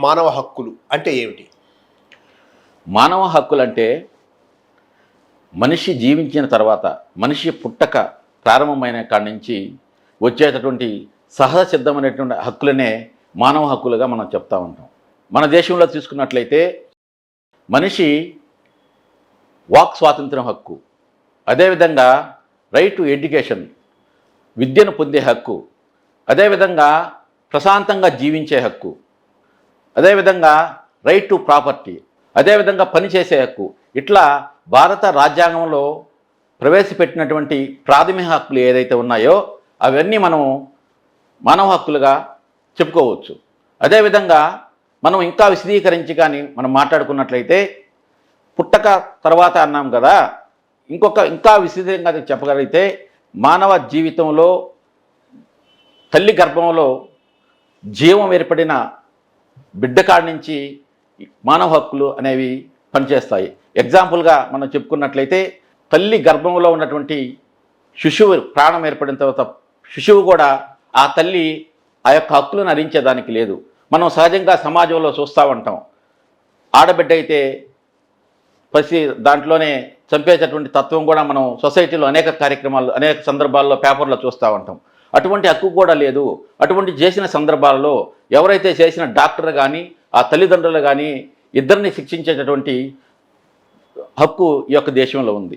మానవ హక్కులు అంటే ఏమిటి? మానవ హక్కులంటే మనిషి జీవించిన తర్వాత, మనిషి పుట్టక ప్రారంభమైన కాడి నుంచి వచ్చేటటువంటి సహజ సిద్ధమైనటువంటి హక్కులనే మానవ హక్కులుగా మనం చెప్తా ఉంటాం. మన దేశంలో తీసుకున్నట్లయితే మనిషి వాక్ స్వాతంత్ర్యం హక్కు, అదేవిధంగా రైట్ టు ఎడ్యుకేషన్, విద్యను పొందే హక్కు, అదేవిధంగా ప్రశాంతంగా జీవించే హక్కు, అదేవిధంగా రైట్ టు ప్రాపర్టీ, అదేవిధంగా పనిచేసే హక్కు. ఇట్లా భారత రాజ్యాంగంలో ప్రవేశపెట్టినటువంటి ప్రాథమిక హక్కులు ఏదైతే ఉన్నాయో అవన్నీ మనం మానవ హక్కులుగా చెప్పుకోవచ్చు. అదేవిధంగా మనం ఇంకా విశదీకరించి కానీ మనం మాట్లాడుకున్నట్లయితే పుట్టక తర్వాత అన్నాం కదా, ఇంకా విశదీకంగా చెప్పగలిగితే మానవ జీవితంలో తల్లి గర్భంలో జీవం ఏర్పడిన బిడ్డ కాడి నుంచి మానవ హక్కులు అనేవి పనిచేస్తాయి. ఎగ్జాంపుల్గా మనం చెప్పుకున్నట్లయితే తల్లి గర్భంలో ఉన్నటువంటి శిశువు ప్రాణం ఏర్పడిన తర్వాత శిశువు కూడా ఆ తల్లి ఆ యొక్క హక్కులను హరించేదానికి లేదు. మనం సహజంగా సమాజంలో చూస్తూ ఉంటాం, ఆడబిడ్డ అయితే దాంట్లోనే చంపేటటువంటి తత్వం కూడా మనం సొసైటీలో అనేక కార్యక్రమాలు అనేక సందర్భాల్లో పేపర్లో చూస్తూ ఉంటాం. అటువంటి హక్కు కూడా లేదు. అటువంటి చేసిన సందర్భాలలో ఎవరైతే చేసిన డాక్టర్ కానీ ఆ తల్లిదండ్రులు కానీ ఇద్దరిని శిక్షించేటటువంటి హక్కు ఈ యొక్క దేశంలో ఉంది.